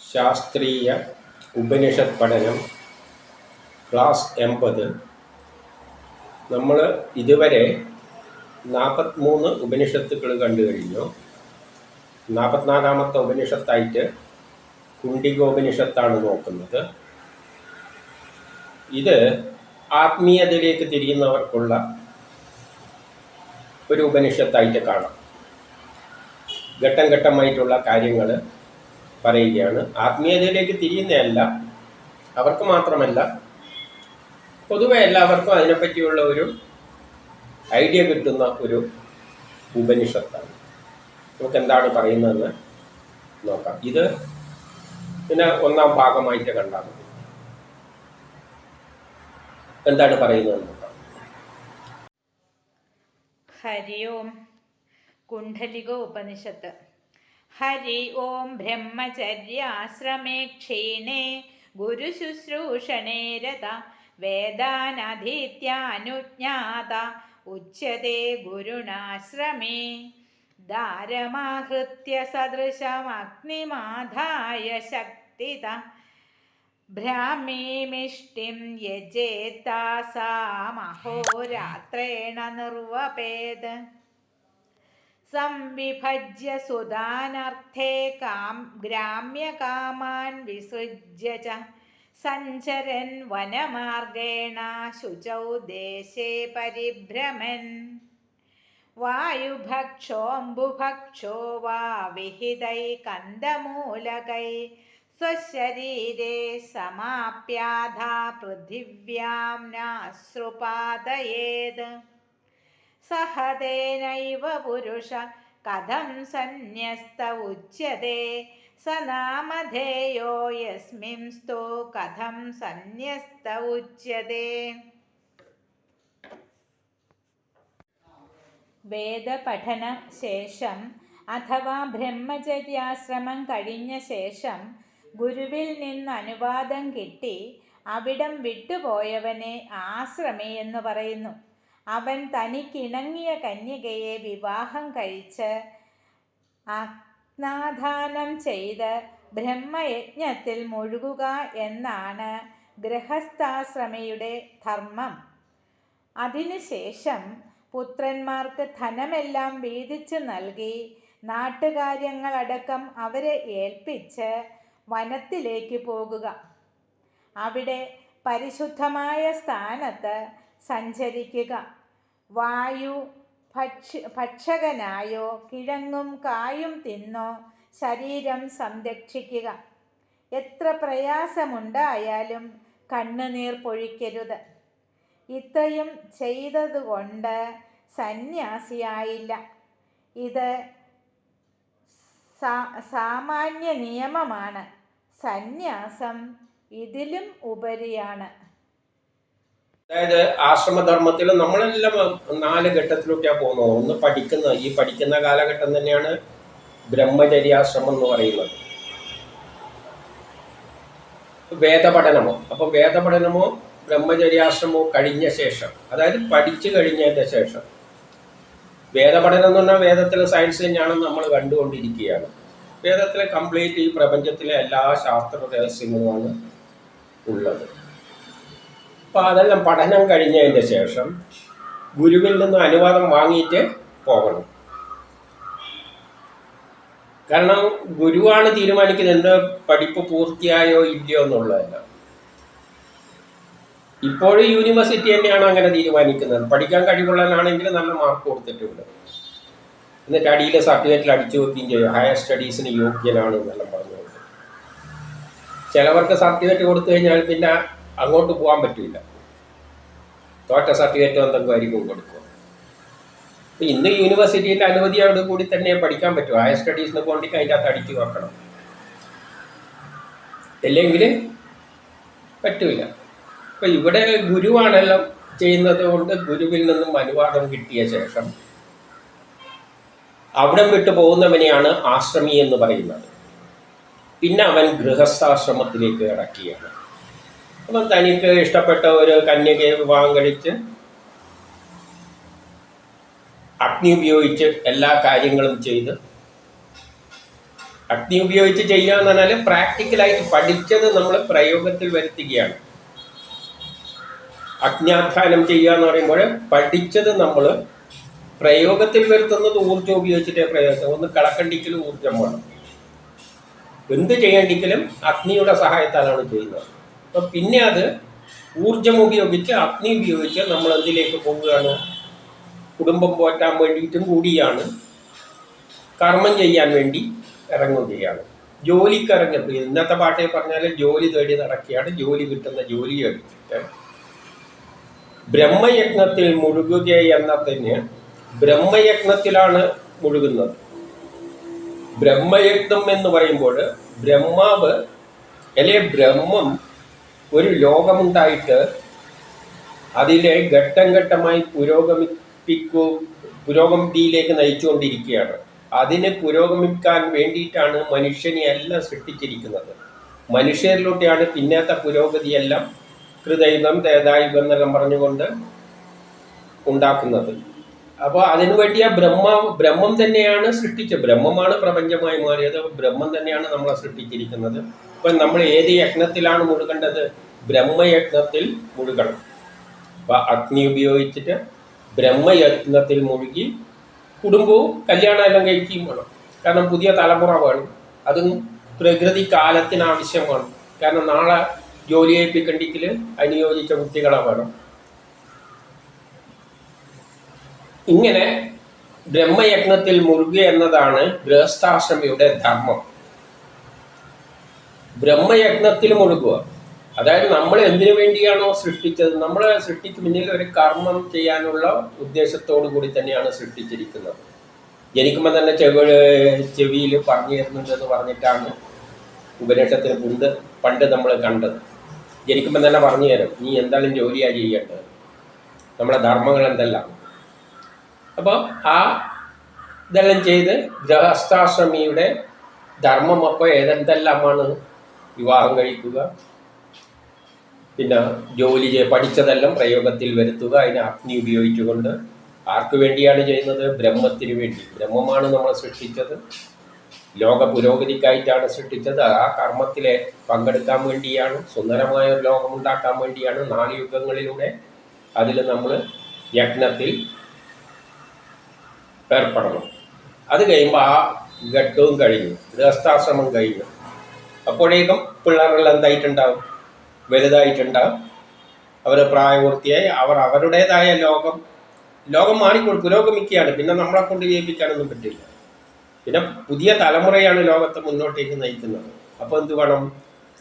ശാസ്ത്രീയ ഉപനിഷത്ത് പഠനം ക്ലാസ് 80. നമ്മൾ ഇതുവരെ 43 ഉപനിഷത്തുക്കൾ കണ്ടു കഴിഞ്ഞു. 44ാമത്തെ ഉപനിഷത്തായിട്ട് കുണ്ഡികോപനിഷത്താണ് നോക്കുന്നത്. ഇത് ആത്മീയതയിലേക്ക് തിരിയുന്നവർക്കുള്ള ഒരു ഉപനിഷത്തായിട്ട് കാണാം. ഘട്ടം ഘട്ടമായിട്ടുള്ള കാര്യങ്ങൾ പറയുകയാണ്. ആത്മീയതയിലേക്ക് തിരിയുന്നതല്ല, അവർക്ക് മാത്രമല്ല, പൊതുവെ എല്ലാവർക്കും അതിനെപ്പറ്റിയുള്ള ഒരു ഐഡിയ കിട്ടുന്ന ഒരു ഉപനിഷത്താണ്. നമുക്ക് എന്താണ് പറയുന്നതെന്ന് നോക്കാം. ഇത് പിന്നെ 1ാം ഭാഗമായിട്ട് കണ്ടാൽ മതി. എന്താണ് പറയുന്നതെന്ന് നോക്കാം. ഹരി ഓം. കുണ്ഡലികോ ഉപനിഷത്ത്. ഹരി ഓം. ബ്രഹ്മചര്യാശ്രമേ ക്ഷീണേ ഗുരുശുശ്രൂഷണേ രത വേദാനധീത്യാനുജ്ഞാത ഉച്യതേ ഗുരുണാശ്രമേ ദാരമാഹൃത്യ സദൃശമഗ്നിമാധായ ശക്തിത ഭ്രാമീമിഷ്ടിം യജേത്താസാമഹോരാത്രേണ നിർവപേത് സംവിഭജ്യ സുദാനർത്ഥേ ഗ്രാമ്യകാമാൻ വിസൃജ്യ ച സഞ്ചരൻ വനമാർഗേണ ശുചൗ ദേശേ പരിഭ്രമൻ വായുഭക്ഷോംബുഭക്ഷോ വാ വിഹിതൈ കന്ദമൂലകൈ സ്വശരീരേ സമാപ്യാധാ പൃഥിവ്യാം നാശ്രുപാതയേത് സഹതേനൈവ പുരുഷ കഥം സന്യസ്ത ഉച്യതേ സ നാമധേയോ യസ്മിൻസ്തോ കഥം സന്യസ്ത ഉച്യതേ. വേദപഠന ശേഷം അഥവാ ബ്രഹ്മചര്യാശ്രമം കഴിഞ്ഞ ശേഷം ഗുരുവിൽ നിന്ന് അനുവാദം കിട്ടി അവിടം വിട്ടുപോയവനെ ആശ്രമി എന്ന് പറയുന്നു. അവൻ തനിക്കിണങ്ങിയ കന്യകയെ വിവാഹം കഴിച്ച് അഗ്നാധാനം ചെയ്ത് ബ്രഹ്മയജ്ഞത്തിൽ മുഴുകുക എന്നാണ് ഗൃഹസ്ഥാശ്രമിയുടെ ധർമ്മം. അതിനുശേഷം പുത്രന്മാർക്ക് ധനമെല്ലാം വീതിച്ചു നൽകി നാട്ടുകാര്യങ്ങളടക്കം അവരെ ഏൽപ്പിച്ച് വനത്തിലേക്ക് പോകുക. അവിടെ പരിശുദ്ധമായ സ്ഥാനത്ത് സഞ്ചരിക്കുക. വായു ഭക്ഷകനായോ കിഴങ്ങും കായും തിന്നോ ശരീരം സംരക്ഷിക്കുക. എത്ര പ്രയാസമുണ്ടായാലും കണ്ണുനീർ പൊഴിക്കരുത്. ഇത്രയും ചെയ്തതുകൊണ്ട് സന്യാസിയായില്ല. ഇത് സാമാന്യ നിയമമാണ്. സന്യാസം ഇതിലും ഉപരിയാണ്. അതായത് ആശ്രമധർമ്മത്തിൽ നമ്മളെല്ലാം 4 ഘട്ടത്തിലൊക്കെയാണ് പോകുന്നത്. ഒന്ന് ഈ പഠിക്കുന്ന കാലഘട്ടം തന്നെയാണ് ബ്രഹ്മചര്യാശ്രമം എന്ന് പറയുന്നത്. വേദപഠനമോ, അപ്പോൾ വേദപഠനമോ ബ്രഹ്മചര്യാശ്രമോ കഴിഞ്ഞ ശേഷം, അതായത് പഠിച്ചു കഴിഞ്ഞതിൻ്റെ ശേഷം, വേദപഠനം എന്ന് പറഞ്ഞാൽ വേദത്തിലെ സയൻസ് തന്നെയാണ് നമ്മൾ കണ്ടുകൊണ്ടിരിക്കുകയാണ്. വേദത്തിലെ കംപ്ലീറ്റ് ഈ പ്രപഞ്ചത്തിലെ എല്ലാ ശാസ്ത്ര രഹസ്യങ്ങളുമാണ് ഉള്ളത്. അപ്പോൾ അതെല്ലാം പഠനം കഴിഞ്ഞതിൻ്റെ ശേഷം ഗുരുവിൽ നിന്ന് അനുവാദം വാങ്ങിയിട്ട് പോകണം. കാരണം ഗുരുവാണ് തീരുമാനിക്കുന്നത് എൻ്റെ പഠിപ്പ് പൂർത്തിയായോ ഇല്ലയോ എന്നുള്ളതല്ല. ഇപ്പോഴും യൂണിവേഴ്സിറ്റി തന്നെയാണ് അങ്ങനെ തീരുമാനിക്കുന്നത്. പഠിക്കാൻ കഴിവുള്ളവനാണെങ്കിൽ നല്ല മാർക്ക് കൊടുത്തിട്ടുണ്ട്, എന്നിട്ട് അടിയിലെ സർട്ടിഫിക്കറ്റിൽ അടിച്ചു വെക്കുകയും ചെയ്യും ഹയർ സ്റ്റഡീസിന് യോഗ്യനാണ് എന്നെല്ലാം പറഞ്ഞുകൊണ്ട്. ചിലവർക്ക് സർട്ടിഫിക്കറ്റ് കൊടുത്തു കഴിഞ്ഞാൽ പിന്നെ അങ്ങോട്ട് പോകാൻ പറ്റില്ല. തോറ്റ സർട്ടിഫിക്കറ്റ് എന്തെങ്കിലും ആയിരിക്കും കൊടുക്കുക. അപ്പോൾ ഇന്ന് യൂണിവേഴ്സിറ്റിയുടെ അനുമതിയോട് കൂടി തന്നെ പഠിക്കാൻ പറ്റും. ഹയർ സ്റ്റഡീസിന് പോകണമെങ്കിൽ അതിൻ്റെ അകത്ത് അടിച്ചു വെക്കണം, അല്ലെങ്കിൽ പറ്റില്ല. അപ്പോൾ ഇവിടെ ഗുരുവാണെല്ലാം ചെയ്യുന്നത് കൊണ്ട് ഗുരുവിൽ നിന്നും അനുവാദം കിട്ടിയ ശേഷം അവിടം വിട്ടു പോകുന്നവനെയാണ് ആശ്രമി എന്ന് പറയുന്നത്. പിന്നെ അവൻ ഗൃഹസ്ഥാശ്രമത്തിലേക്ക് ഇറക്കിയാണ്. അപ്പം തനിക്ക് ഇഷ്ടപ്പെട്ട ഒരു കന്യകയെ വിവാഹം കഴിച്ച് അഗ്നി ഉപയോഗിച്ച് എല്ലാ കാര്യങ്ങളും ചെയ്ത് അഗ്നി ഉപയോഗിച്ച് ചെയ്യുക എന്ന് പറഞ്ഞാൽ പ്രാക്ടിക്കലായിട്ട് പഠിച്ചത് നമ്മൾ പ്രയോഗത്തിൽ വരുത്തുകയാണ്. അജ്ഞാധാനം ചെയ്യുക എന്ന് പറയുമ്പോൾ പഠിച്ചത് നമ്മൾ പ്രയോഗത്തിൽ വരുത്തുന്നത് ഊർജ്ജം ഉപയോഗിച്ചിട്ടേ പ്രയോഗം. ഒന്ന് കളക്കണ്ടിക്കലും ഊർജ്ജം വേണം. എന്ത് ചെയ്യണ്ടെങ്കിലും അഗ്നിയുടെ സഹായത്താലാണ് ചെയ്യുന്നത്. അപ്പം പിന്നെ അത് ഊർജം ഉപയോഗിച്ച് അഗ്നി ഉപയോഗിച്ച് നമ്മൾ എന്തിലേക്ക് പോവുകയാണ്? കുടുംബം പോറ്റാൻ വേണ്ടിയിട്ടും കൂടിയാണ്, കർമ്മം ചെയ്യാൻ വേണ്ടി ഇറങ്ങുകയാണ്, ജോലിക്ക് ഇറങ്ങുന്നത്. ഇന്നത്തെ ഭാഷയിൽ പറഞ്ഞാൽ ജോലി തേടി നടക്കുകയാണ്. ജോലി കിട്ടുന്ന ജോലി എടുത്തിട്ട് ബ്രഹ്മയജ്ഞത്തിൽ മുഴുകുക എന്നതിന് ബ്രഹ്മയജ്ഞത്തിലാണ് മുഴുകുന്നത്. ബ്രഹ്മയജ്ഞം എന്ന് പറയുമ്പോൾ ബ്രഹ്മാവ് അല്ലെ ബ്രഹ്മം ഒരു ലോകമുണ്ടായിട്ട് അതിലെ ഘട്ടം ഘട്ടമായി പുരോഗതിയിലേക്ക് നയിച്ചുകൊണ്ടിരിക്കുകയാണ്. അതിന് പുരോഗമിക്കാൻ വേണ്ടിയിട്ടാണ് മനുഷ്യനെ എല്ലാം സൃഷ്ടിച്ചിരിക്കുന്നത്. മനുഷ്യരിലൂടെയാണ് പിന്നത്തെ പുരോഗതിയെല്ലാം കൃതയുഗം തേതായുഗം എന്നെല്ലാം പറഞ്ഞുകൊണ്ട് ഉണ്ടാക്കുന്നത്. അപ്പോൾ അതിനുവേണ്ടി ആ ബ്രഹ്മം തന്നെയാണ് സൃഷ്ടിച്ചത്. ബ്രഹ്മമാണ് പ്രപഞ്ചമായി മാറിയത്. ബ്രഹ്മം തന്നെയാണ് നമ്മളെ സൃഷ്ടിച്ചിരിക്കുന്നത്. അപ്പം നമ്മൾ ഏത് യജ്ഞത്തിലാണ് മുഴുകേണ്ടത്? ബ്രഹ്മയജ്ഞത്തിൽ മുഴുകണം. അപ്പം അഗ്നി ഉപയോഗിച്ചിട്ട് ബ്രഹ്മയജ്ഞത്തിൽ മുഴുകി കുടുംബവും കല്യാണം എല്ലാം കഴിക്കുകയും വേണം. കാരണം പുതിയ തലമുറ വേണം. അതും പ്രകൃതി കാലത്തിന് ആവശ്യമാണ്. കാരണം നാളെ ജോലി ഏൽപ്പിക്കണ്ടെങ്കിൽ അനുയോജിച്ച കുട്ടികളെ വേണം. ഇങ്ങനെ ബ്രഹ്മയജ്ഞത്തിൽ മുഴുകുക എന്നതാണ് ഗൃഹസ്ഥാശ്രമിയുടെ ധർമ്മം. ബ്രഹ്മയജ്ഞത്തിൽ മുഴുകുക, അതായത് നമ്മൾ എന്തിനു വേണ്ടിയാണോ സൃഷ്ടിച്ചത്, നമ്മളെ സൃഷ്ടിക്ക് മുന്നിൽ ഒരു കർമ്മം ചെയ്യാനുള്ള ഉദ്ദേശത്തോടു കൂടി തന്നെയാണ് സൃഷ്ടിച്ചിരിക്കുന്നത്. ജനിക്കുമ്പോൾ തന്നെ ചെവിയിൽ പറഞ്ഞു തരുന്നുണ്ടെന്ന് പറഞ്ഞിട്ടാണ് ഉപനിഷത്തിന് പണ്ട് നമ്മൾ കണ്ടത്. ജനിക്കുമ്പോൾ തന്നെ പറഞ്ഞു തരും, നീ എന്തായാലും ജോലിയാണ് ചെയ്യേണ്ടത്, നമ്മളെ ധർമ്മങ്ങൾ എന്തെല്ലാം. അപ്പോൾ ആ ഇതെല്ലാം ചെയ്ത് ഗൃഹസ്ഥാശ്രമിയുടെ ധർമ്മം അപ്പോൾ ഏതെല്ലാമാണ്? വിവാഹം കഴിക്കുക, പിന്നെ ജോലി പഠിച്ചതെല്ലാം പ്രയോഗത്തിൽ വരുത്തുക, അതിനെ അഗ്നി ഉപയോഗിച്ചുകൊണ്ട്. ആർക്ക് വേണ്ടിയാണ് ചെയ്യുന്നത്? ബ്രഹ്മത്തിന് വേണ്ടി. ബ്രഹ്മമാണ് നമ്മളെ സൃഷ്ടിച്ചത്, ലോക പുരോഗതിക്കായിട്ടാണ് സൃഷ്ടിച്ചത്. ആ കർമ്മത്തിലെ പങ്കെടുക്കാൻ വേണ്ടിയാണ്, സുന്ദരമായ ഒരു ലോകമുണ്ടാക്കാൻ വേണ്ടിയാണ്. 4 യുഗങ്ങളിലൂടെ അതിൽ നമ്മൾ യജ്ഞത്തിൽ ഏർപ്പെടണം. അത് കഴിയുമ്പോൾ ആ ഘട്ടവും കഴിഞ്ഞു, ഗൃഹസ്ഥാശ്രമം കഴിഞ്ഞു. അപ്പോഴേക്കും പിള്ളേരെല്ലാം എന്തായിട്ടുണ്ടാവും? വലുതായിട്ടുണ്ടാവും. അവർ പ്രായപൂർത്തിയായി. അവർ അവരുടേതായ ലോകം പുരോഗമിക്കുകയാണ്. പിന്നെ നമ്മളെ കൊണ്ട് ജയിപ്പിക്കാനൊന്നും പറ്റില്ല. പിന്നെ പുതിയ തലമുറയാണ് ലോകത്തെ മുന്നോട്ടേക്ക് നയിക്കുന്നത്. അപ്പോൾ എന്ത് വേണം?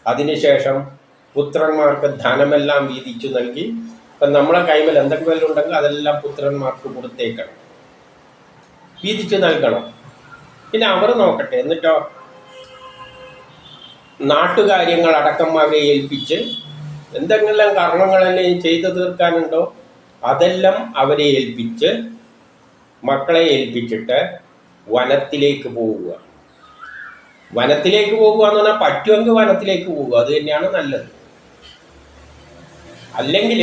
അതിനുശേഷം പുത്രന്മാർക്ക് ധനമെല്ലാം വീതിച്ചു നൽകി. ഇപ്പം നമ്മളെ കൈമേൽ എന്തെങ്കിലും ഉണ്ടെങ്കിൽ അതെല്ലാം പുത്രന്മാർക്ക് കൊടുത്തേക്കണം, വീതിച്ചു നൽകണം. പിന്നെ അവർ നോക്കട്ടെ. എന്നിട്ടോ നാട്ടുകാര്യങ്ങൾ അടക്കം അവരെ ഏൽപ്പിച്ച് എന്തെങ്കിലും കർമ്മങ്ങളെല്ലാം ചെയ്തു തീർക്കാനുണ്ടോ അതെല്ലാം അവരെ ഏൽപ്പിച്ച് മക്കളെ ഏൽപ്പിച്ചിട്ട് വനത്തിലേക്ക് പോവുക. വനത്തിലേക്ക് പോകുക എന്ന് പറഞ്ഞാൽ പറ്റുമെങ്കിൽ വനത്തിലേക്ക് പോവുക, അത് തന്നെയാണ് നല്ലത്. അല്ലെങ്കിൽ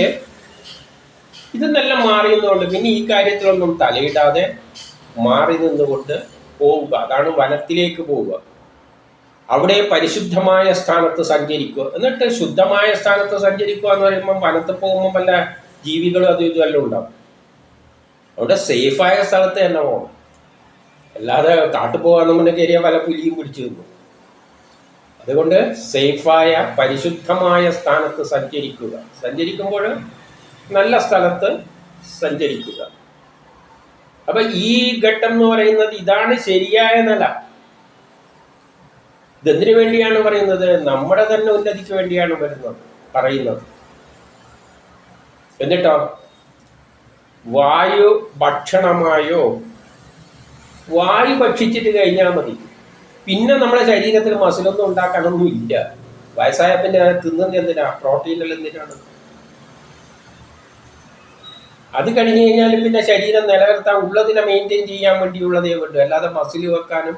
ഇതെന്നെല്ലാം മാറി നിന്നുകൊണ്ട് പിന്നെ ഈ കാര്യത്തിലൊന്നും തലയിടാതെ മാറി നിന്നുകൊണ്ട് പോവുക, അതാണ് വനത്തിലേക്ക് പോവുക. അവിടെ പരിശുദ്ധമായ സ്ഥാനത്ത് സഞ്ചരിക്കുക. എന്നിട്ട് ശുദ്ധമായ സ്ഥാനത്ത് സഞ്ചരിക്കുക എന്ന് പറയുമ്പം വനത്തിൽ പോകുമ്പോൾ വല്ല ജീവികളും അതും ഇതുമെല്ലാം ഉണ്ടാവും. അവിടെ സേഫായ സ്ഥലത്ത് തന്നെ പോകണം. അല്ലാതെ കാട്ടു പോകാമെന്നുണ്ടെങ്കിൽ കയറിയാൽ വല്ല പുലിയും പിടിച്ചു നിന്നു. അതുകൊണ്ട് സേഫായ പരിശുദ്ധമായ സ്ഥാനത്ത് സഞ്ചരിക്കുമ്പോൾ നല്ല സ്ഥലത്ത് സഞ്ചരിക്കുക. അപ്പം ഈ ഘട്ടം എന്ന് പറയുന്നത് ഇതാണ് ശരിയായ നില. ഇതെന്തിനു വേണ്ടിയാണ് പറയുന്നത്? നമ്മുടെ തന്നെ ഉന്നതിക്ക് വേണ്ടിയാണ് പറയുന്നത്. എന്നിട്ടോ വായു ഭക്ഷണമായോ, വായു ഭക്ഷിച്ചിട്ട് കഴിഞ്ഞാൽ മതി. പിന്നെ നമ്മുടെ ശരീരത്തിൽ മസിലൊന്നും ഉണ്ടാക്കാനൊന്നും ഇല്ല. വയസ്സായ പിന്നെ തിന്നുന്നത് എന്തിനാ? പ്രോട്ടീനെല്ലാം എന്തിനാണ്? അത് കഴിഞ്ഞ് കഴിഞ്ഞാൽ പിന്നെ ശരീരം നിലനിർത്താൻ ഉള്ളതിനെ മെയിൻറ്റെയിൻ ചെയ്യാൻ വേണ്ടിയുള്ളതേ വേണ്ടു. അല്ലാതെ മസിൽ വെക്കാനും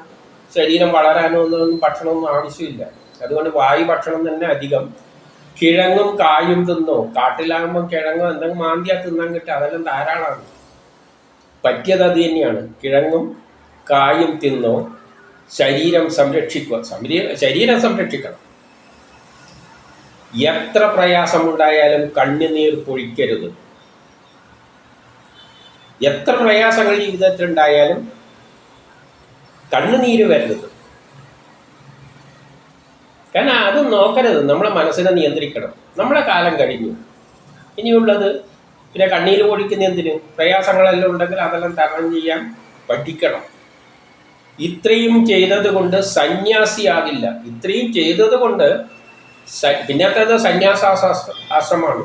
ശരീരം വളരാനോ ഒന്നും ഭക്ഷണമൊന്നും ആവശ്യമില്ല. അതുകൊണ്ട് വായു ഭക്ഷണം തന്നെ അധികം. കിഴങ്ങും കായും തിന്നോ. കാട്ടിലാകുമ്പോൾ കിഴങ്ങോ എന്തെങ്കിലും മാന്തിയാ തിന്നാൻ കിട്ടുക, അതെല്ലാം ധാരാളമാണ്. പറ്റിയത് അത് തന്നെയാണ്. കിഴങ്ങും കായും തിന്നോ, ശരീരം സംരക്ഷിക്കുക. ശരീരം സംരക്ഷിക്കണം. എത്ര പ്രയാസമുണ്ടായാലും കണ്ണുനീർ പൊഴിക്കരുത്. എത്ര പ്രയാസങ്ങൾ ജീവിതത്തിലുണ്ടായാലും കണ്ണുനീര് വരരുത്. കാരണം അത് നോക്കരുത്. നമ്മളെ മനസ്സിനെ നിയന്ത്രിക്കണം. നമ്മളെ കാലം കഴിഞ്ഞു. ഇനിയുള്ളത് പിന്നെ കണ്ണീര് പൊഴിക്കുന്ന എന്തിന്? പ്രയാസങ്ങളെല്ലാം ഉണ്ടെങ്കിൽ അതെല്ലാം തരണം ചെയ്യാൻ പഠിക്കണം. ഇത്രയും ചെയ്തത് കൊണ്ട് സന്യാസിയാകില്ല. ഇത്രയും ചെയ്തത് കൊണ്ട് പിന്നത്തേത് ആശ്രമമാണ്.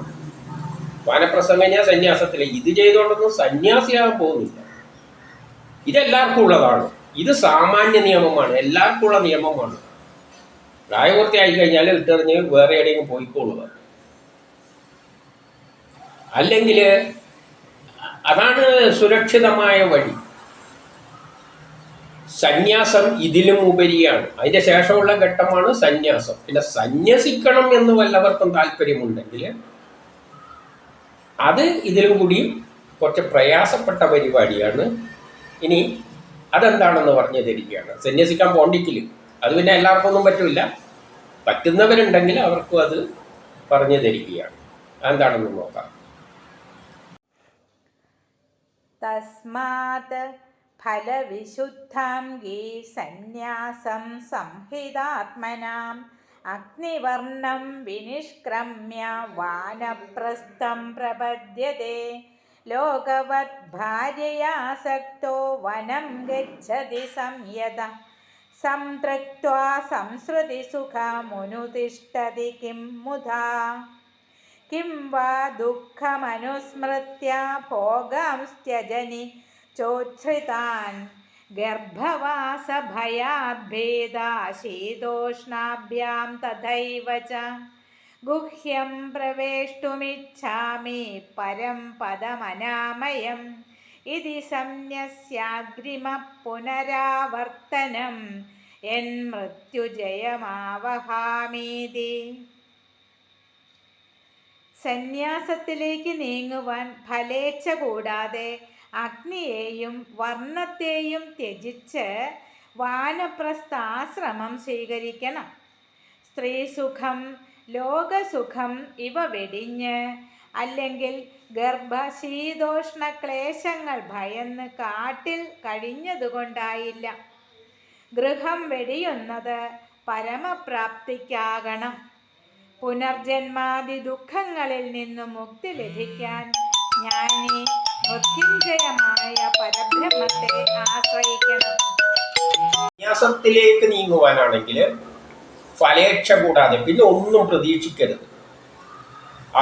വാനപ്രസ്ഥം കഴിഞ്ഞാൽ സന്യാസത്തിലെ. ഇത് ചെയ്തുകൊണ്ടൊന്നും സന്യാസിയാകാൻ പോകുന്നില്ല. ഇതെല്ലാവർക്കും ഉള്ളതാണ്. ഇത് സാമാന്യ നിയമമാണ്, എല്ലാവർക്കും ഉള്ള നിയമമാണ്. പ്രായപൂർത്തിയായി കഴിഞ്ഞാൽ ഇട്ടെറിഞ്ഞ് വേറെ എവിടെയെങ്കിലും പോയിക്കൊള്ളുക. അല്ലെങ്കിൽ അതാണ് സുരക്ഷിതമായ വഴി. സന്യാസം ഇതിലും ഉപരിയാണ്. അതിൻ്റെ ശേഷമുള്ള ഘട്ടമാണ് സന്യാസം. പിന്നെ സന്യസിക്കണം എന്ന് വല്ലവർക്കും താല്പര്യമുണ്ടെങ്കിൽ അത് ഇതിലും കൂടിയും കുറച്ച് പ്രയാസപ്പെട്ട പരിപാടിയാണ്. ഇനി അതെന്താണെന്ന് പറഞ്ഞു തരികയാണ്. സന്യസിക്കാൻ പോണ്ടിക്കില്ല, അത് പിന്നെ എല്ലാവർക്കും ഒന്നും പറ്റില്ല. പറ്റുന്നവരുണ്ടെങ്കിൽ അവർക്കും അത് പറഞ്ഞു തരികയാണ്. അതെന്താണെന്ന് നോക്കാം. തസ്മാത് ഫലവിശുദ്ധാംഗീ സന്യാസം സംഹിതാത്മനാം അഗ്നിവർണം വിനിഷ്ക്രമ്യ വാനപ്രസ്ഥം പ്രപദ്യത്തെ ലോകവത് ഭാര്യയാസക്തോ വനം ഗച്ഛതി സംയത സംതൃക്ത്വാ സംസൃതിസുഖമുനുതിഷ്ഠതി കിം മുധാ കിം വാ ദുഃഖമനുസ്മൃത്യ ഭോഗാംസ്ത്യജനി ചോച്ഛ്രിതാൻ ഗർഭവാസഭയാദ്ഭേദാ ശീതോഷ്ണാഭ്യാം തഥൈവ ച ഗുഹ്യം പ്രവേഷ്ടുമിച്ഛാമി പരം പദമനാമയം ഇതി സംന്യസ്യാഗ്രിമഃ പുനരാവർത്തനം യന്മൃത്യുജയമാവഹാമീതി. സന്യാസത്തിലേക്ക് നീങ്ങുവാൻ ഫലേച്ഛ കൂടാതെ അഗ്നിയെയും വർണ്ണത്തെയും ത്യജിച്ച് വാനപ്രസ്ഥാശ്രമം സ്വീകരിക്കണം. സ്ത്രീസുഖം, ലോകസുഖം ഇവ വെടിഞ്ഞ്, അല്ലെങ്കിൽ ഗർഭശീതോഷ്ണ ക്ലേശങ്ങൾ ഭയന്ന് കാട്ടിൽ കഴിഞ്ഞതുകൊണ്ടായില്ല. ഗൃഹം വെടിയുന്നത് പരമപ്രാപ്തിക്കാകണം. പുനർജന്മാദി ദുഃഖങ്ങളിൽ നിന്നും മുക്തി ലഭിക്കാൻ ജ്ഞാനി മൃത്യുഞ്ജയമായ പരബ്രഹ്മത്തെ ആശ്രയിക്കണം. സന്യാസത്തിലേക്ക് നീങ്ങുവാനാണെങ്കിൽ ഫലേച്ഛ കൂടാതെ പിന്നെ ഒന്നും പ്രതീക്ഷിക്കരുത്.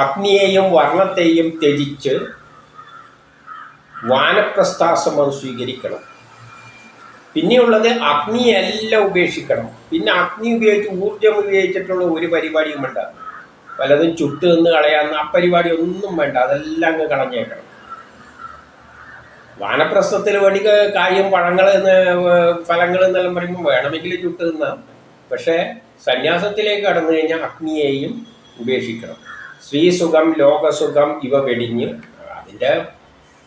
അഗ്നിയെയും വർണ്ണത്തെയും ത്യജിച്ച് വാനപ്രസ്ഥാശ്രമം സ്വീകരിക്കണം. പിന്നെയുള്ളത് അഗ്നിയെല്ലാം ഉപേക്ഷിക്കണം. പിന്നെ അഗ്നി ഉപയോഗിച്ച് ഊർജം ഉപയോഗിച്ചിട്ടുള്ള ഒരു പരിപാടിയും വേണ്ട. പലതും ചുട്ട് നിന്ന് കളയാവുന്ന ആ പരിപാടി ഒന്നും വേണ്ട. അതെല്ലാം അങ്ങ് കളഞ്ഞേക്കണം. വാനപ്രസ്ഥത്തിൽ വേണ്ടി കായും പഴങ്ങൾ ഫലങ്ങൾ എന്നെല്ലാം പറയുമ്പോൾ വേണമെങ്കിൽ ചുട്ട് തിന്നാം. പക്ഷേ സന്യാസത്തിലേക്ക് കടന്നു കഴിഞ്ഞാൽ അഗ്നിയെയും ഉപേക്ഷിക്കണം. സ്ത്രീസുഖം, ലോകസുഖം ഇവ വെടിഞ്ഞ്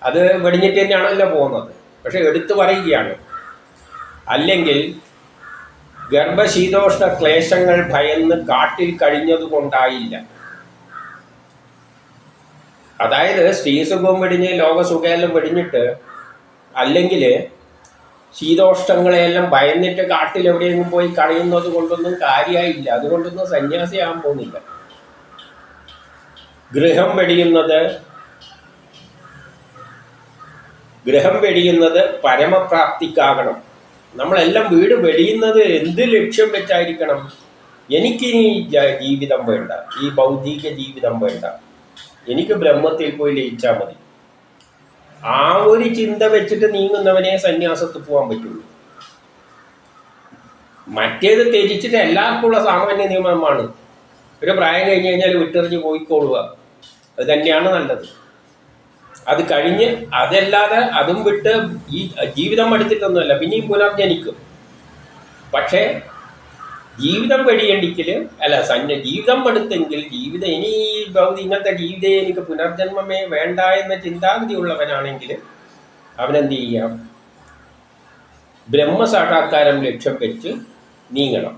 അത് വെടിഞ്ഞിട്ട് തന്നെയാണല്ലോ പോകുന്നത്. പക്ഷെ എടുത്തു പറയുകയാണ്. അല്ലെങ്കിൽ ഗർഭശീതോഷ്ണ ക്ലേശങ്ങൾ ഭയന്ന് കാട്ടിൽ കഴിഞ്ഞതുകൊണ്ടായില്ല. അതായത് സ്ത്രീസുഖവും വെടിഞ്ഞ് ലോകസുഖമെല്ലാം വെടിഞ്ഞിട്ട്, അല്ലെങ്കിൽ ശീതോഷ്ണങ്ങളെല്ലാം ഭയന്നിട്ട് കാട്ടിൽ എവിടെയെങ്കിലും പോയി കളയുന്നത് കൊണ്ടൊന്നും കാര്യമായില്ല. അതുകൊണ്ടൊന്നും സന്യാസിയാകാൻ പോകുന്നില്ല. ഗൃഹം വെടിയുന്നത് പരമപ്രാപ്തിക്കാകണം. നമ്മളെല്ലാം വീട് വെടിയുന്നത് എന്ത് ലക്ഷ്യം വെച്ചായിരിക്കണം? എനിക്കിനി ജീവിതം വേണ്ട, ഈ ഭൗതിക ജീവിതം വേണ്ട, എനിക്ക് ബ്രഹ്മത്തിൽ പോയി ലയിച്ചാൽ മതി. ആ ഒരു ചിന്ത വെച്ചിട്ട് നീങ്ങുന്നവനെ സന്യാസത്തിൽ പോകാൻ പറ്റുള്ളൂ. മറ്റേത് ത്യജിച്ചിട്ട് എല്ലാവർക്കും ഉള്ള സാമാന്യ നിയമമാണ്. ഒരു പ്രായം കഴിഞ്ഞ് കഴിഞ്ഞാൽ വിട്ടെറിഞ്ഞ് പോയിക്കൊള്ളുക. അത് തന്നെയാണ് നല്ലത്. അത് കഴിഞ്ഞ് അതല്ലാതെ അതും വിട്ട് ഈ ജീവിതം എടുത്തിട്ടൊന്നുമല്ല, പിന്നെയും പുനർജനിക്കും. പക്ഷേ ജീവിതം വെടിയണ്ടിക്കൽ ജീവിതം എടുത്തെങ്കിൽ ഇനി ഇന്നത്തെ ജീവിതം എനിക്ക് പുനർജന്മമേ വേണ്ട എന്ന ചിന്താഗതി ഉള്ളവനാണെങ്കിൽ അവനെന്ത് ചെയ്യാം? ബ്രഹ്മസാക്ഷാത്കാരം ലക്ഷ്യം വെച്ച് നീങ്ങണം.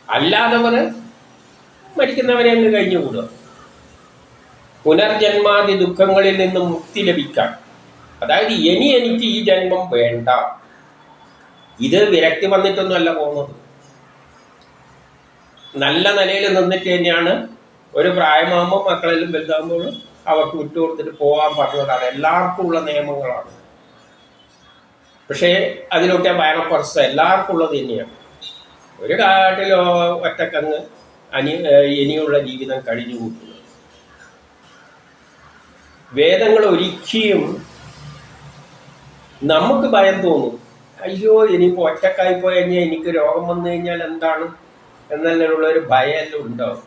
അല്ലാത്തവർ മരിക്കുന്നവരെ അങ്ങ് കഴിഞ്ഞുകൂടുക. പുനർജന്മാദി ദുഃഖങ്ങളിൽ നിന്നും മുക്തി ലഭിക്കാൻ, അതായത് ഇനി എനിക്ക് ഈ ജന്മം വേണ്ട, ഇത് വിരക്തി വന്നിട്ടൊന്നുമല്ല പോകുന്നത്. നല്ല നിലയിൽ നിന്നിട്ട് തന്നെയാണ് ഒരു പ്രായമാകുമ്പോൾ മക്കളെല്ലാം വലുതാകുമ്പോൾ അവർക്ക് വിട്ടുകൊടുത്തിട്ട് പോകാൻ പറഞ്ഞതാണ്. എല്ലാവർക്കും ഉള്ള നിയമങ്ങളാണ്. പക്ഷേ അതിലൊക്കെ ഭയങ്കര എല്ലാവർക്കും ഉള്ളത് തന്നെയാണ്. ഒരു കാട്ടിലോ ഒറ്റക്കങ്ങ് ഇനിയുള്ള ജീവിതം കഴിഞ്ഞു കൂട്ടുന്നത്. വേദങ്ങൾ ഒരിക്കലും നമുക്ക് ഭയം തോന്നും. അയ്യോ ഇനിയിപ്പോൾ ഒറ്റക്കായി പോയി കഴിഞ്ഞാൽ എനിക്ക് രോഗം വന്നു കഴിഞ്ഞാൽ എന്താണ് എന്നുള്ളൊരു ഭയമെല്ലാം ഉണ്ടാവും.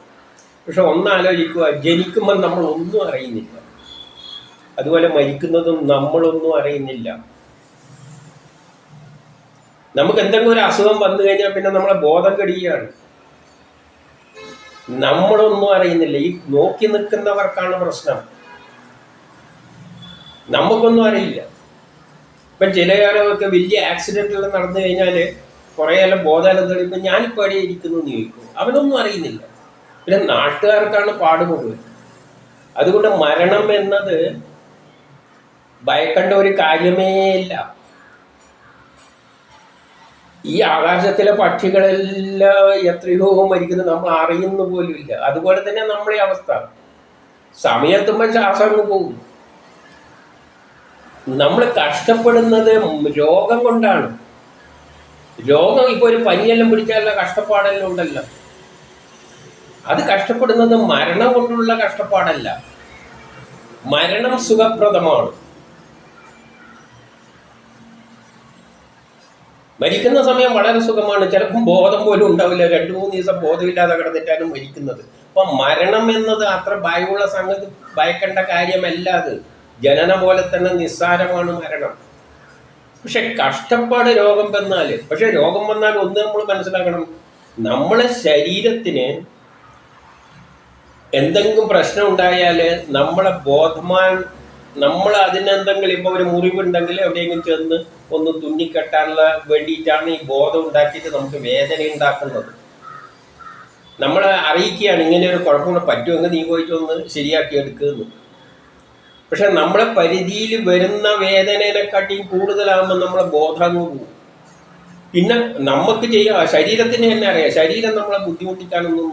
പക്ഷെ ഒന്നാലോചിക്കുക, ജനിക്കുമ്പോൾ നമ്മളൊന്നും അറിയുന്നില്ല, അതുപോലെ മരിക്കുന്നതും നമ്മളൊന്നും അറിയുന്നില്ല. നമുക്ക് എന്തെങ്കിലും ഒരു അസുഖം വന്നു കഴിഞ്ഞാൽ പിന്നെ നമ്മളെ ബോധം കെടുകയാണ്. നമ്മളൊന്നും അറിയുന്നില്ല. ഈ നോക്കി നിൽക്കുന്നവർക്കാണ് പ്രശ്നം. നമുക്കൊന്നും അറിയില്ല. ഇപ്പം ചില കാലമൊക്കെ വലിയ ആക്സിഡൻറ്റുകൾ നടന്നു കഴിഞ്ഞാൽ കുറേയെല്ലാം ബോധമെല്ലാം തെളിയുമ്പോൾ ഞാനിപ്പോൾ എവിടെ ഇരിക്കുന്നു എന്ന് ചോദിക്കും. അവനൊന്നും അറിയുന്നില്ല. പിന്നെ നാട്ടുകാർക്കാണ് പാട് മുഴുവൻ. അതുകൊണ്ട് മരണം എന്നത് ഭയക്കേണ്ട ഒരു കാര്യമേ ഇല്ല. ഈ ആകാശത്തിലെ പക്ഷികളെല്ലാം എത്രയോ മരിക്കുന്നത് നമ്മൾ അറിയുന്ന പോലും ഇല്ല. അതുപോലെ തന്നെ നമ്മളെ അവസ്ഥ. സമയത്തുമ്പോൾ ശ്വാസം അങ്ങ് പോകും. നമ്മൾ കഷ്ടപ്പെടുന്നത് രോഗം കൊണ്ടാണ്. രോഗം ഇപ്പോൾ ഒരു പനിയെല്ലാം പിടിച്ചാലുള്ള കഷ്ടപ്പാടെല്ലാം ഉണ്ടല്ലോ, അത് കഷ്ടപ്പെടുന്നത് മരണം കൊണ്ടുള്ള കഷ്ടപ്പാടല്ല. മരണം സുഖപ്രദമാണ്. മരിക്കുന്ന സമയം വളരെ സുഖമാണ്. ചിലപ്പം ബോധം പോലും ഉണ്ടാവില്ല. 2-3 ദിവസം ബോധമില്ലാതെ കിടന്നിട്ടാണ് മരിക്കുന്നത്. അപ്പം മരണം എന്നത് അത്ര ഭയമുള്ള സംഗതി, ഭയക്കേണ്ട കാര്യമല്ല. അത് ജനന പോലെ തന്നെ നിസ്സാരമാണ് മരണം. പക്ഷെ കഷ്ടപ്പാട് രോഗം വന്നാൽ, പക്ഷെ രോഗം വന്നാൽ ഒന്ന് നമ്മൾ മനസ്സിലാക്കണം, നമ്മളെ ശരീരത്തിന് എന്തെങ്കിലും പ്രശ്നം ഉണ്ടായാൽ നമ്മളെ നമ്മൾ അതിനെന്തെങ്കിലും ഇപ്പോൾ ഒരു മുറിവുണ്ടെങ്കിൽ എവിടെയെങ്കിലും ചെന്ന് ഒന്ന് തുന്നിക്കെട്ടാനുള്ള വേണ്ടിയിട്ടാണ് ഈ ബോധം ഉണ്ടാക്കിയിട്ട് നമുക്ക് വേദന ഉണ്ടാക്കുന്നത്. നമ്മളെ അറിയിക്കുകയാണ് ഇങ്ങനെ ഒരു കുഴപ്പങ്ങൾ പറ്റുമെങ്കിൽ നീ പോയിട്ട് ഒന്ന് ശരിയാക്കി എടുക്കുന്നു. പക്ഷെ നമ്മളെ പരിധിയിൽ വരുന്ന വേദനയെക്കാട്ടിയും കൂടുതലാകുമ്പോൾ നമ്മളെ ബോധം അങ്ങ് പോകും. പിന്നെ നമുക്ക് ചെയ്യാം, ശരീരത്തിന് തന്നെ അറിയാം, ശരീരം നമ്മളെ ബുദ്ധിമുട്ടിക്കാനൊന്നും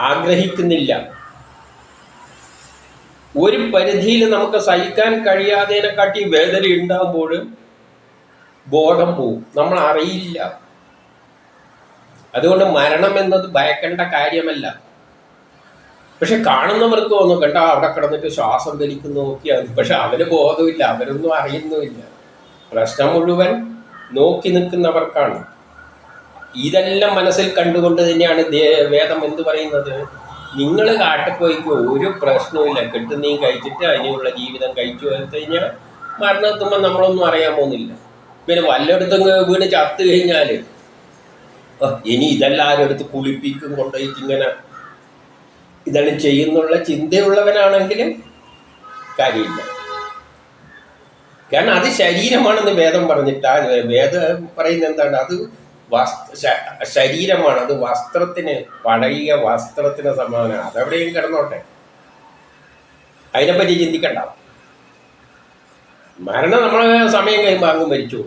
ആഗ്രഹിക്കുന്നില്ല. ഒരു പരിധിയിൽ നമുക്ക് സഹിക്കാൻ കഴിയാത്തതിനെക്കാട്ടി വേദന ഉണ്ടാകുമ്പോൾ ബോധം പോവും, നമ്മൾ അറിയില്ല. അതുകൊണ്ട് മരണം എന്നത് ഭയക്കേണ്ട കാര്യമല്ല. പക്ഷെ കാണുന്നവർക്ക് തോന്നും, കേട്ടോ അവിടെ കിടന്നിട്ട് ശ്വാസം വലിക്കുന്നു നോക്കിയാൽ. പക്ഷെ അവന് ബോധമില്ല, അവരൊന്നും അറിയുന്നുമില്ല. പ്രശ്നം മുഴുവൻ നോക്കി നിൽക്കുന്നവർക്കാണ്. ഇതെല്ലാം മനസ്സിൽ കണ്ടുകൊണ്ട് തന്നെയാണ് വേദം എന്ത് പറയുന്നത്, നിങ്ങൾ കാട്ടിൽ പോയിക്കോ, ഒരു പ്രശ്നവുമില്ല, കെട്ടുന്നീ കഴിച്ചിട്ട് അതിനുള്ള ജീവിതം കഴിച്ചു കഴിഞ്ഞാൽ മരണമെത്തുമ്പോൾ നമ്മളൊന്നും അറിയാൻ പോകുന്നില്ല. പിന്നെ വല്ലയിടത്തും വീണ് ചത്തു കഴിഞ്ഞാൽ ഇനി ഇതെല്ലാം ആരെടുത്ത് കുളിപ്പിക്കും, കൊണ്ടുപോയിട്ട് ഇങ്ങനെ ഇതാണ് ചെയ്യുന്നുള്ള ചിന്തയുള്ളവനാണെങ്കിൽ കാര്യമില്ല. കാരണം അത് ശരീരമാണെന്ന് വേദം പറഞ്ഞിട്ട്, വേദം പറയുന്നത് എന്താണ്, അത് ശരീരമാണ്, അത് വസ്ത്രത്തിന്, പഴകിയ വസ്ത്രത്തിന് സമാനമാണ്. അതെവിടെയും കിടന്നോട്ടെ, അതിനെപ്പറ്റി ചിന്തിക്കണ്ട. മരണം നമ്മളെ സമയം കഴിയുമ്പോൾ അങ്ങ് മരിച്ചു.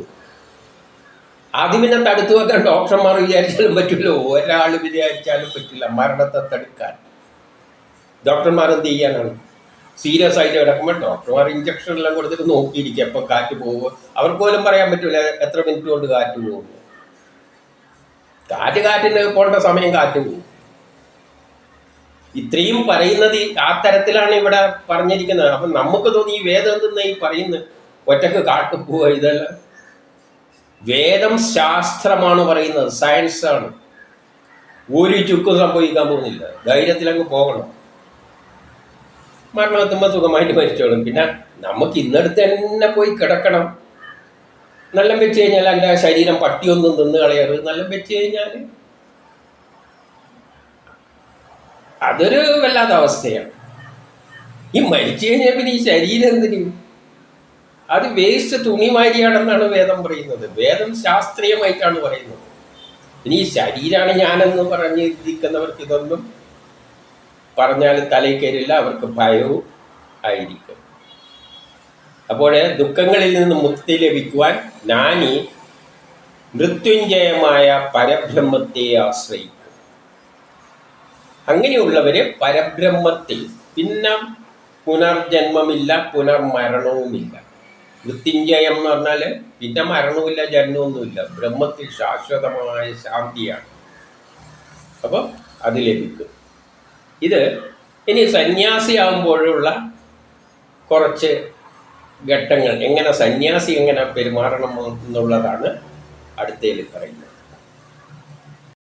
അത് പിന്നെ തടുത്തു വെക്കാൻ ഡോക്ടർമാർ വിചാരിച്ചാലും പറ്റില്ല, ഒരാൾ വിചാരിച്ചാലും പറ്റില്ല മരണത്തെ തടുക്കാൻ. ഡോക്ടർമാർ എന്ത് ചെയ്യാനാണ്? സീരിയസ് ആയിട്ട് കിടക്കുമ്പോൾ ഡോക്ടർമാർ ഇഞ്ചക്ഷനെല്ലാം കൊടുത്തിട്ട് നോക്കിയിരിക്കുക എപ്പോൾ കാറ്റ് പോകുമോ. അവർക്ക് പോലും പറയാൻ പറ്റില്ല എത്ര മിനിറ്റ് കൊണ്ട് കാറ്റ് പോകും. കാറ്റിന് പോകേണ്ട സമയം കാറ്റ് പോകും. ഇത്രയും പറയുന്നത് ആ തരത്തിലാണ് ഇവിടെ പറഞ്ഞിരിക്കുന്നത്. അപ്പം നമുക്ക് തോന്നി ഈ വേദം എന്തെന്ന് ഈ പറയുന്നത്, ഒറ്റക്ക് കാട്ടു പോവുക, ഇതെല്ലാം വേദം ശാസ്ത്രമാണ് പറയുന്നത്, സയൻസാണ്. ഒരു ചുക്കും സംഭവിക്കാൻ പോകുന്നില്ല, ധൈര്യത്തിലങ്ങ് പോകണം. മരണമെത്തുമ്പോൾ സുഖമായിട്ട് മരിച്ചോളും. പിന്നെ നമുക്ക് ഇന്നടുത്ത് തന്നെ പോയി കിടക്കണം. നല്ല വെച്ച് കഴിഞ്ഞാൽ എൻ്റെ ശരീരം പട്ടിയൊന്നും തിന്ന് കളയരുത്. നല്ല വെച്ച് കഴിഞ്ഞാൽ അതൊരു വല്ലാത്ത അവസ്ഥയാണ്. ഈ മരിച്ചു കഴിഞ്ഞാൽ പിന്നെ ഈ ശരീരം എന്തിനും അത് വേസ്റ്റ് തുണിമാരിയാണെന്നാണ് വേദം പറയുന്നത്. വേദം ശാസ്ത്രീയമായിട്ടാണ് പറയുന്നത്. ഇനി ഈ ശരീരമാണ് ഞാനെന്ന് പറഞ്ഞിരിക്കുന്നവർക്ക് ഇതൊന്നും പറഞ്ഞാൽ തലയിൽ കയറില്ല, അവർക്ക് ഭയവും ആയിരിക്കും. അപ്പോൾ ദുഃഖങ്ങളിൽ നിന്ന് മുക്തി ലഭിക്കുവാൻ ജ്ഞാനി മൃത്യുഞ്ജയമായ പരബ്രഹ്മത്തെ ആശ്രയിക്കും. അങ്ങനെയുള്ളവര് പരബ്രഹ്മത്തിൽ പിന്നെ പുനർജന്മമില്ല, പുനർമരണവുമില്ല. മൃത്യുഞ്ജയം എന്ന് പറഞ്ഞാൽ പിന്നെ മരണവുമില്ല, ജന്മമൊന്നുമില്ല, ബ്രഹ്മത്തിൽ ശാശ്വതമായ ശാന്തിയാണ്. അപ്പോൾ അത് ലഭിക്കും. ഇത് ഇനി സന്യാസിയാകുമ്പോഴുള്ള കുറച്ച് ഘട്ടങ്ങൾ, എങ്ങനെ സന്യാസി എങ്ങനെ പെരുമാറണം എന്നുള്ളതാണ് അടുത്തതിൽ പറയുന്നത്.